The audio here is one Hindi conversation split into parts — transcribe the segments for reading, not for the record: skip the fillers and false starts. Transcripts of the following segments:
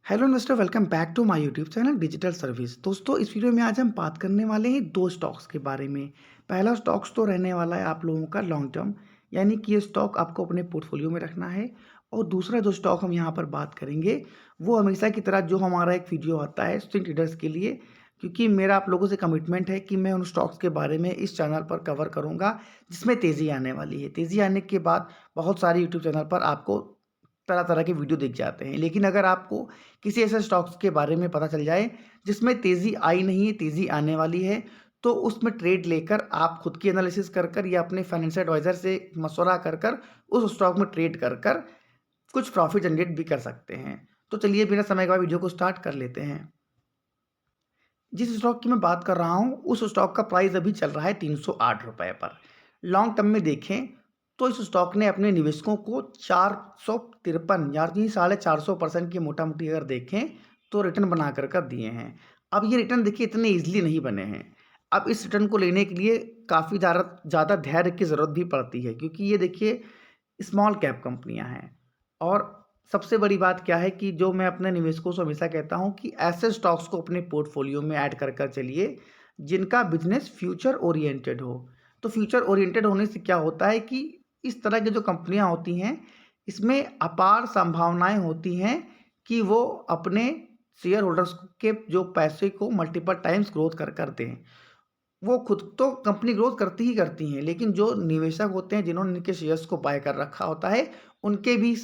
Hello investor, welcome back to my YouTube channel digital service. दोस्तों, इस वीडियो में आज हम बात करने वाले हैं दो स्टॉक्स के बारे में। पहला स्टॉक्स तो रहने वाला है आप लोगों का लॉन्ग टर्म, यानी कि ये स्टॉक आपको अपने पोर्टफोलियो में रखना है। और दूसरा जो स्टॉक हम यहाँ पर बात करेंगे वो हमेशा की तरह जो हमारा एक वीडियो आता है स्विंग ट्रेडर्स के लिए, क्योंकि मेरा आप लोगों से कमिटमेंट है कि मैं उन स्टॉक्स के बारे में इस चैनल पर कवर करूँगा जिसमें तेज़ी आने वाली है। तेज़ी आने के बाद बहुत सारे यूट्यूब चैनल पर आपको तरह-तरह के वीडियो दिख जाते हैं। लेकिन अगर आपको किसी ऐसे स्टॉक्स के बारे में पता चल जाए जिसमें तेज़ी आई नहीं है, तेज़ी आने वाली है, तो उसमें ट्रेड लेकर आप खुद की एनालिसिस कर कर या अपने फाइनेंशियल एडवाइज़र से मशवरा कर कर उस स्टॉक में ट्रेड कर कर कुछ प्रॉफ़िट जनरेट भी कर सकते हैं। तो चलिए बिना समय गवाए वीडियो को स्टार्ट कर लेते हैं। जिस स्टॉक की मैं बात कर रहा हूँ, उस स्टॉक का प्राइस अभी चल रहा है ₹308 पर। लॉन्ग टर्म में देखें, तो इस स्टॉक ने अपने निवेशकों को 453 यानी 450% की मोटा-मोटी अगर देखें, तो रिटर्न बना कर दिए हैं। अब ये रिटर्न देखिए इतने ईज़िली नहीं बने हैं। अब इस रिटर्न को लेने के लिए काफ़ी ज़्यादा धैर्य की ज़रूरत भी पड़ती है, क्योंकि ये देखिए स्मॉल कैप कंपनियाँ हैं। और सबसे बड़ी बात क्या है कि जो मैं अपने निवेशकों से हमेशा कहता हूँ कि ऐसे स्टॉक्स को अपने पोर्टफोलियो में ऐड कर चलिए जिनका बिजनेस फ्यूचर ओरिएंटेड हो। तो फ्यूचर ओरिएंटेड होने से क्या होता है कि इस तरह की जो कंपनियां होती हैं इसमें अपार संभावनाएं होती हैं कि वो अपने शेयर होल्डर्स के जो पैसे को मल्टीपल टाइम्स ग्रोथ कर दें। वो खुद तो कंपनी ग्रोथ करती ही करती हैं, लेकिन जो निवेशक होते हैं जिन्होंने इनके शेयर्स को बाय कर रखा होता है, उनके भी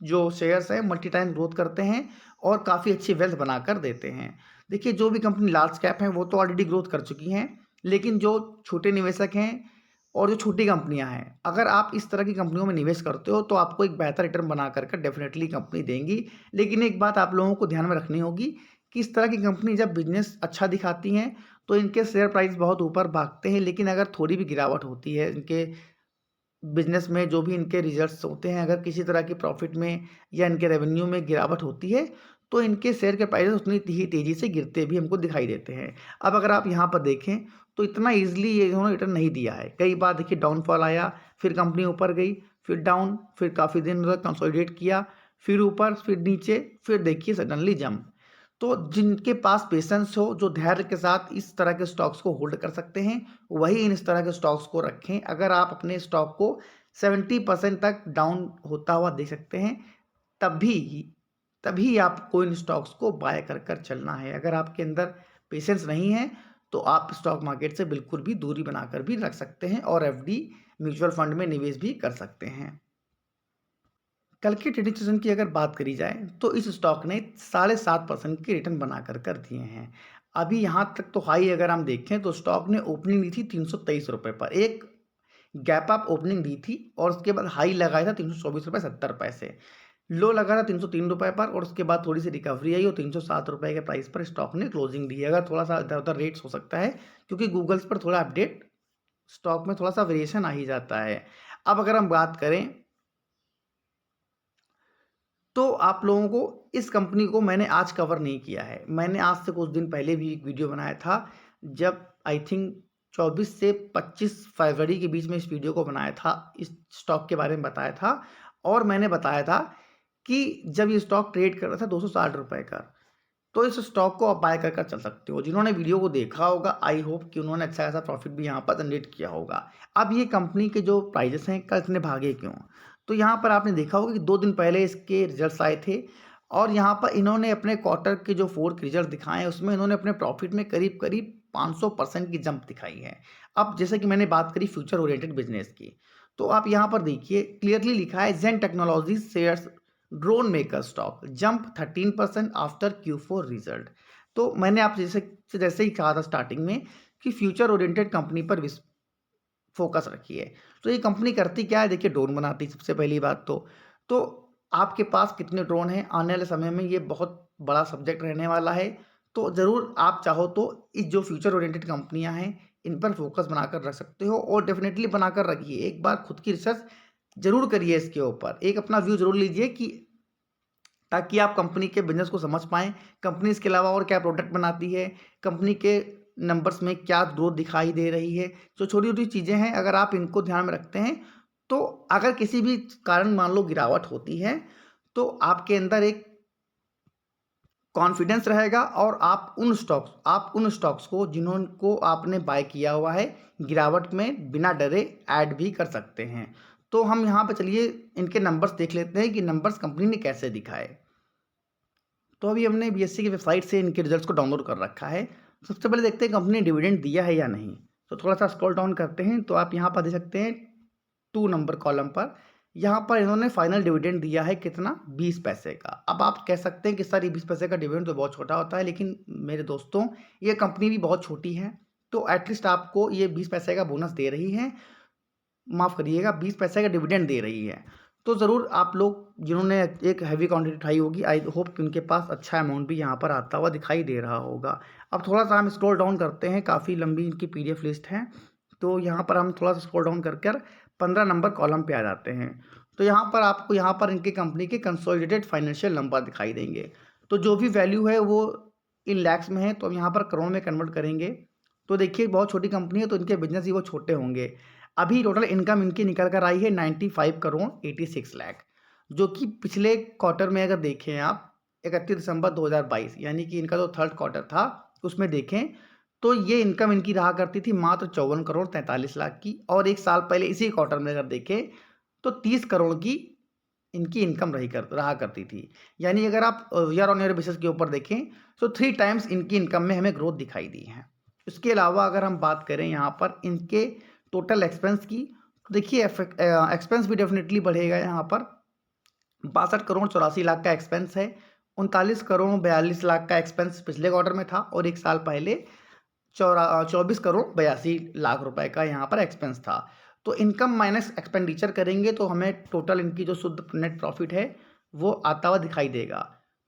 जो शेयर्स हैं मल्टी टाइम ग्रोथ करते हैं और काफ़ी अच्छी वेल्थ बनाकर देते हैं। देखिए जो भी कंपनी लार्ज कैप हैं वो तो ऑलरेडी ग्रोथ कर चुकी हैं, लेकिन जो छोटे निवेशक हैं और जो छोटी कंपनियाँ हैं, अगर आप इस तरह की कंपनियों में निवेश करते हो तो आपको एक बेहतर रिटर्न बना कर डेफ़िनेटली कंपनी देंगी। लेकिन एक बात आप लोगों को ध्यान में रखनी होगी कि इस तरह की कंपनी जब बिज़नेस अच्छा दिखाती हैं, तो इनके शेयर प्राइस बहुत ऊपर भागते हैं, लेकिन अगर थोड़ी भी गिरावट होती है इनके बिज़नेस में, जो भी इनके रिज़ल्ट्स होते हैं, अगर किसी तरह की प्रॉफ़िट में या इनके रेवेन्यू में गिरावट होती है, तो इनके शेयर के प्राइसेज़ उतनी ही तेज़ी से गिरते भी हमको दिखाई देते हैं। अब अगर आप यहाँ पर देखें, तो इतना ईज़िली ये इन्होंने रिटर्न नहीं दिया है। कई बार देखिए डाउनफॉल आया, फिर कंपनी ऊपर गई, फिर डाउन, फिर काफ़ी दिन तक कंसोलिडेट किया, फिर ऊपर, फिर नीचे, फिर देखिए सडनली जंप। तो जिनके पास पेशेंस हो, जो धैर्य के साथ इस तरह के स्टॉक्स को होल्ड कर सकते हैं, वही इन इस तरह के स्टॉक्स को रखें। अगर आप अपने स्टॉक को 70% तक डाउन होता हुआ देख सकते हैं, तभी तभी आपको इन स्टॉक्स को बाय कर चलना है। अगर आपके अंदर पेशेंस नहीं है, तो आप स्टॉक मार्केट से बिल्कुल भी दूरी बनाकर भी रख सकते हैं और एफडी म्यूचुअल फंड में निवेश भी कर सकते हैं। कल की ट्रेडिंग सेशन की अगर बात करी जाए तो इस स्टॉक ने 7.5% की रिटर्न बनाकर कर दिए हैं। अभी यहाँ तक तो हाई अगर हम देखें तो स्टॉक ने ओपनिंग दी थी ₹323 पर, एक गैप अप ओपनिंग दी थी और उसके बाद हाई लगाया था ₹324.70। लो लगा था ₹303 पर और उसके बाद थोड़ी सी रिकवरी आई और ₹307 के प्राइस पर स्टॉक ने क्लोजिंग दी है। अगर थोड़ा सा इधर उधर रेट्स हो सकता है, क्योंकि गूगल्स पर थोड़ा अपडेट स्टॉक में थोड़ा सा वेरिएशन आ ही जाता है। अब अगर हम बात करें तो आप लोगों को इस कंपनी को मैंने आज कवर नहीं किया है। मैंने आज से कुछ दिन पहले भी एक वीडियो बनाया था, जब आई थिंक 24 से 25 फरवरी के बीच में इस वीडियो को बनाया था, इस स्टॉक के बारे में बताया था और मैंने बताया था कि जब ये स्टॉक ट्रेड कर रहा था ₹260 का, तो इस स्टॉक को आप बाय कर चल सकते हो। जिन्होंने वीडियो को देखा होगा, आई होप कि उन्होंने अच्छा खासा प्रॉफिट भी यहाँ पर जनरेट किया होगा। अब ये कंपनी के जो प्राइजेस हैं कल इतने भागे क्यों? तो यहाँ पर आपने देखा होगा कि 2 दिन पहले इसके रिजल्ट्स आए थे और यहाँ पर इन्होंने अपने क्वार्टर के जो 4 के रिजल्ट दिखाए हैं उसमें इन्होंने अपने प्रॉफिट में करीब-करीब 500% की जंप दिखाई है। अब जैसे कि मैंने बात करी फ्यूचर ओरिएंटेड बिज़नेस की, तो आप यहाँ पर देखिए क्लियरली लिखा है Zen Technologies shares drone maker stock jump 13% after Q4 result. तो मैंने आप जैसे ही कहा था स्टार्टिंग में कि फ्यूचर ओरिएंटेड कंपनी पर फोकस रखिए। तो ये कंपनी करती क्या है, देखिए ड्रोन बनाती है सबसे पहली बात तो। तो आपके पास कितने ड्रोन हैं, आने वाले समय में ये बहुत बड़ा सब्जेक्ट रहने वाला है। तो ज़रूर आप चाहो तो इस जो फ्यूचर ओरिएंटेड कंपनियाँ हैं, इन पर फोकस बनाकर रख सकते हो और डेफ़िनेटली बनाकर रखिए। एक बार खुद की रिसर्च ज़रूर करिए इसके ऊपर। एक अपना व्यू ज़रूर लीजिए कि ताकि आप कंपनी के बिज़नेस को समझ पाएँ, कंपनी इसके अलावा और क्या प्रोडक्ट बनाती है, कंपनी के नंबर्स में क्या ग्रोथ दिखाई दे रही है। जो छोटी-छोटी चीज़ें हैं, अगर आप इनको ध्यान में रखते हैं, तो अगर किसी भी कारण मान लो गिरावट होती है, तो आपके अंदर एक कॉन्फिडेंस रहेगा और आप उन स्टॉक्स को जिनको आपने बाय किया हुआ है गिरावट में बिना डरे ऐड भी कर सकते हैं। तो हम यहाँ पे चलिए इनके नंबर्स देख लेते हैं कि नंबर्स कंपनी ने कैसे दिखाए। तो अभी हमने बीएसई की वेबसाइट से इनके रिजल्ट्स को डाउनलोड कर रखा है। सबसे पहले देखते हैं कंपनी ने डिविडेंड दिया है या नहीं। तो थोड़ा सा स्क्रॉल डाउन करते हैं तो आप यहाँ पर देख सकते हैं 2 नंबर कॉलम पर यहाँ पर इन्होंने फाइनल डिविडेंड दिया है कितना, 20 पैसे का। अब आप कह सकते हैं कि सर ये 20 पैसे का डिविडेंड तो बहुत छोटा होता है, लेकिन मेरे दोस्तों ये कंपनी भी बहुत छोटी है, तो एटलीस्ट आपको ये 20 पैसे का बोनस दे रही है, माफ़ करिएगा 20 पैसे का डिविडेंड दे रही है। तो ज़रूर आप लोग जिन्होंने एक हैवी क्वांटिटी उठाई होगी, आई होप कि उनके पास अच्छा अमाउंट भी यहाँ पर आता हुआ दिखाई दे रहा होगा। अब थोड़ा सा हम स्क्रॉल डाउन करते हैं, काफ़ी लंबी इनकी पीडीएफ लिस्ट है, तो यहाँ पर हम थोड़ा सा स्क्रॉल डाउन कर 15 नंबर कॉलम पे आ जाते हैं। तो यहाँ पर आपको यहाँ पर इनकी कंपनी के कंसोलिडेटेड फाइनेंशियल नंबर दिखाई देंगे। तो जो भी वैल्यू है वो इन लैक्स में है, तो हम यहाँ पर करोड़ में कन्वर्ट करेंगे। तो देखिए बहुत छोटी कंपनी है तो इनके बिजनेस ही वो छोटे होंगे। अभी टोटल इनकम इनकी निकल कर आई है 95 करोड़ 86 लाख, जो कि पिछले क्वार्टर में अगर देखें आप 31 दिसंबर 2022 यानी कि इनका जो थर्ड क्वार्टर था उसमें देखें तो ये इनकम इनकी रहा करती थी मात्र 54 करोड़ 43 लाख की, और एक साल पहले इसी क्वार्टर में अगर देखें तो 30 करोड़ की इनकी इनकम रहा करती थी। यानी अगर आप ईयर ऑन ईयर बेसिस के ऊपर देखें तो 3 टाइम्स इनकी इनकम में हमें ग्रोथ दिखाई दी है। इसके अलावा अगर हम बात करें यहाँ पर इनके टोटल एक्सपेंस की, तो देखिए एक्सपेंस भी डेफिनेटली बढ़ेगा। यहाँ पर 62 करोड़ 84 लाख का एक्सपेंस है, 39 करोड़ 42 लाख का एक्सपेंस पिछले क्वार्टर में था, और एक साल पहले 24 करोड़ 82 लाख रुपए का यहाँ पर एक्सपेंस था। तो इनकम माइनस एक्सपेंडिचर करेंगे तो हमें टोटल इनकी जो शुद्ध नेट प्रॉफिट है वो आता हुआ दिखाई देगा।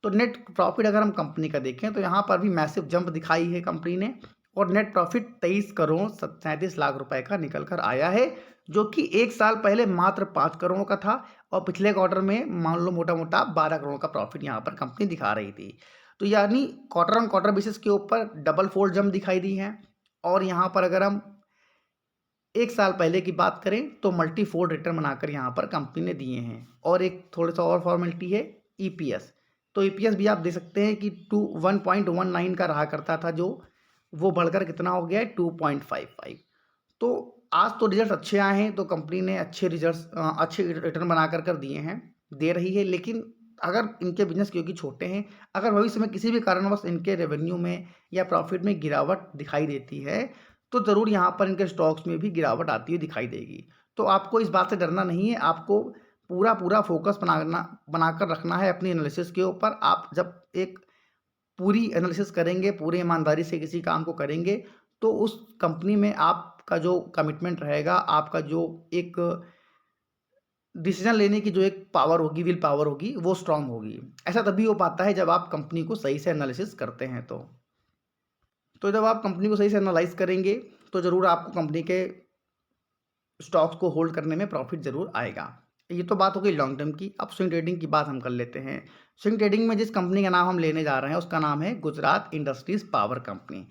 तो नेट प्रॉफिट अगर हम कंपनी का देखें तो यहाँ पर भी मैसिव जंप दिखाई है कंपनी ने, और नेट प्रॉफिट 23 करोड़ 37 लाख रुपए का निकल कर आया है, जो कि एक साल पहले मात्र 5 करोड़ का था, और पिछले क्वार्टर में मान लो मोटा मोटा 12 करोड़ का प्रॉफिट यहाँ पर कंपनी दिखा रही थी। तो यानी क्वार्टर ऑन क्वार्टर बेसिस के ऊपर डबल फोल्ड जंप दिखाई दी है। और यहाँ पर अगर हम एक साल पहले की बात करें तो मल्टी फोल्ड रिटर्न बनाकर यहाँ पर कंपनी ने दिए हैं। और एक थोड़ा सा और फॉर्मेलिटी है ईपीएस। तो ईपीएस भी आप देख सकते हैं कि 1.19 का रहा करता था, जो वो बढ़कर कितना हो गया है 2.55। तो आज तो रिजल्ट अच्छे आए हैं, तो कंपनी ने अच्छे रिटर्न बना कर दिए हैं, दे रही है। लेकिन अगर इनके बिजनेस क्योंकि छोटे हैं, अगर भविष्य में किसी भी कारणवश इनके रेवेन्यू में या प्रॉफिट में गिरावट दिखाई देती है तो ज़रूर यहाँ पर इनके स्टॉक्स में भी गिरावट आती हुई दिखाई देगी। तो आपको इस बात से डरना नहीं है, आपको पूरा फोकस बनाकर रखना है अपनी एनालिसिस के ऊपर। आप जब एक पूरी एनालिसिस करेंगे, पूरी ईमानदारी से किसी काम को करेंगे, तो उस कंपनी में आपका जो कमिटमेंट रहेगा, आपका जो एक डिसीजन लेने की जो एक पावर होगी, विल पावर होगी, वो स्ट्रांग होगी। ऐसा तभी हो पाता है जब आप कंपनी को सही से एनालिसिस करते हैं। तो जब आप कंपनी को सही से एनालाइज करेंगे तो ज़रूर आपको कंपनी के स्टॉक्स को होल्ड करने में प्रॉफिट ज़रूर आएगा। ये तो बात हो गई लॉन्ग टर्म की। अब स्विंग ट्रेडिंग की बात हम कर लेते हैं। स्विंग ट्रेडिंग में जिस कंपनी का नाम हम लेने जा रहे हैं उसका नाम है गुजरात इंडस्ट्रीज पावर कंपनी।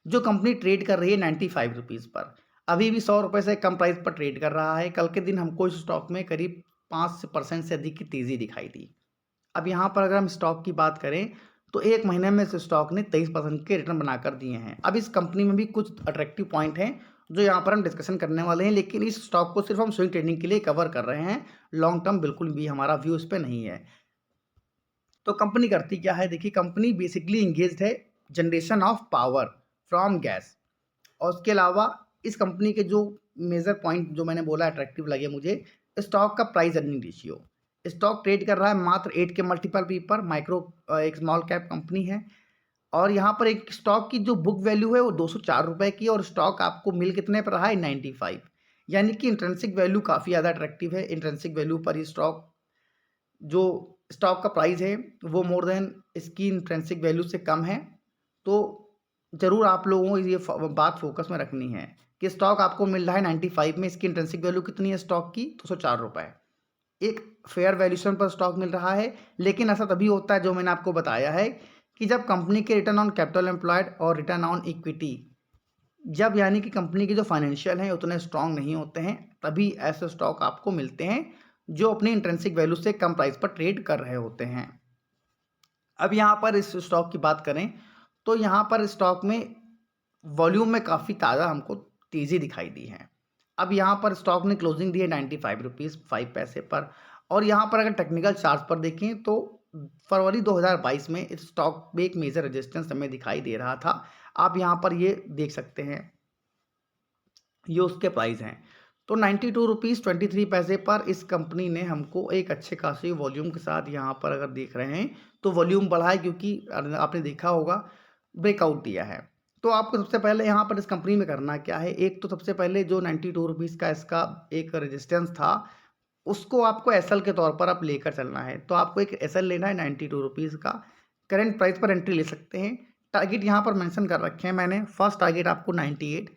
जो कंपनी ट्रेड कर रही है 95 रुपीज़ पर, अभी भी 100 रुपये से कम प्राइस पर ट्रेड कर रहा है। कल के दिन हमको इस स्टॉक में करीब 5% से अधिक की तेज़ी दिखाई दी। अब यहाँ पर अगर हम स्टॉक की बात करें तो एक महीने में इस स्टॉक ने 23% के रिटर्न बनाकर दिए हैं। अब इस कंपनी में भी कुछ अट्रैक्टिव पॉइंट हैं जो यहाँ पर हम डिस्कशन करने वाले हैं, लेकिन इस स्टॉक को सिर्फ हम स्विंग ट्रेडिंग के लिए कवर कर रहे हैं। लॉन्ग टर्म बिल्कुल भी हमारा व्यू इस पर नहीं है। तो कंपनी करती क्या है, देखिए कंपनी बेसिकली इंगेज्ड है generation of power from gas. और उसके अलावा इस कंपनी के जो मेजर पॉइंट जो मैंने बोला अट्रैक्टिव लगे मुझे, स्टॉक का price earning ratio. Stock trade कर रहा है मात्र 8 के मल्टीपल पी पर, एक स्मॉल कैप कंपनी है। और यहाँ पर एक स्टॉक की जो बुक वैल्यू है वो 204 रुपये की, और स्टॉक आपको मिल कितने पर रहा है 95। यानी कि इंट्रेंसिक वैल्यू काफ़ी ज़्यादा अट्रैक्टिव है। इंट्रेंसिक वैल्यू पर ही जो स्टॉक का प्राइस है वो मोर देन इसकी इंट्रेंसिक वैल्यू से कम है। तो ज़रूर आप लोगों को ये बात फोकस में रखनी है कि स्टॉक आपको मिल रहा है 95 में, इसकी इंट्रेंसिक वैल्यू कितनी है स्टॉक की 204 रुपये। एक फेयर वैल्यूएशन पर स्टॉक मिल रहा है। लेकिन ऐसा तभी होता है जो मैंने आपको बताया है कि जब कंपनी के रिटर्न ऑन कैपिटल एम्प्लॉयड और रिटर्न ऑन इक्विटी, जब यानी कि कंपनी के जो फाइनेंशियल हैं उतने स्ट्रांग नहीं होते हैं, तभी ऐसे स्टॉक आपको मिलते हैं जो अपनी इंट्रेंसिक वैल्यू से कम प्राइस पर ट्रेड कर रहे होते हैं। अब यहाँ पर इस स्टॉक की बात करें तो यहाँ पर स्टॉक में वॉल्यूम में काफ़ी ताज़ा हमको तेज़ी दिखाई दी है। अब यहाँ पर स्टॉक ने क्लोजिंग दी है 95 रुपीज़ 5 पैसे पर, और यहाँ पर अगर टेक्निकल चार्ट पर देखें तो फरवरी 2022 में इस स्टॉक में एक मेजर रेजिस्टेंस हमें दिखाई दे रहा था। आप यहाँ पर ये देख सकते हैं, ये उसके प्राइस हैं। तो 92 रुपीज़ 23 पैसे पर इस कंपनी ने हमको एक अच्छे खासे वॉल्यूम के साथ, यहाँ पर अगर देख रहे हैं तो वॉल्यूम बढ़ा है, क्योंकि आपने देखा होगा ब्रेकआउट दिया है। तो आपको सबसे पहले यहाँ पर इस कंपनी में करना क्या है, एक तो सबसे पहले जो 92 रुपीज़ का इसका एक रेजिस्टेंस था, उसको आपको एसएल के तौर पर आप लेकर चलना है। तो आपको एक एसएल लेना है 92 रुपीज़ का, करंट प्राइस पर एंट्री ले सकते हैं। टारगेट यहाँ पर मेंशन कर रखे हैं मैंने, फर्स्ट टारगेट आपको 98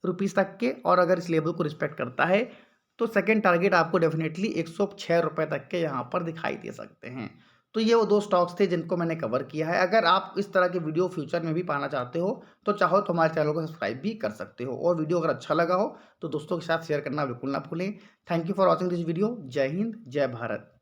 रुपीज़ तक के, और अगर इस लेवल को रिस्पेक्ट करता है तो सेकंड टारगेट आपको डेफिनेटली 106 रुपये तक के यहाँ पर दिखाई दे सकते हैं। तो ये वो 2 स्टॉक्स थे जिनको मैंने कवर किया है। अगर आप इस तरह के वीडियो फ्यूचर में भी पाना चाहते हो तो चाहो तो हमारे चैनल को सब्सक्राइब भी कर सकते हो, और वीडियो अगर अच्छा लगा हो तो दोस्तों के साथ शेयर करना बिल्कुल ना भूलें। Thank you for watching this video. जय हिंद, जय भारत।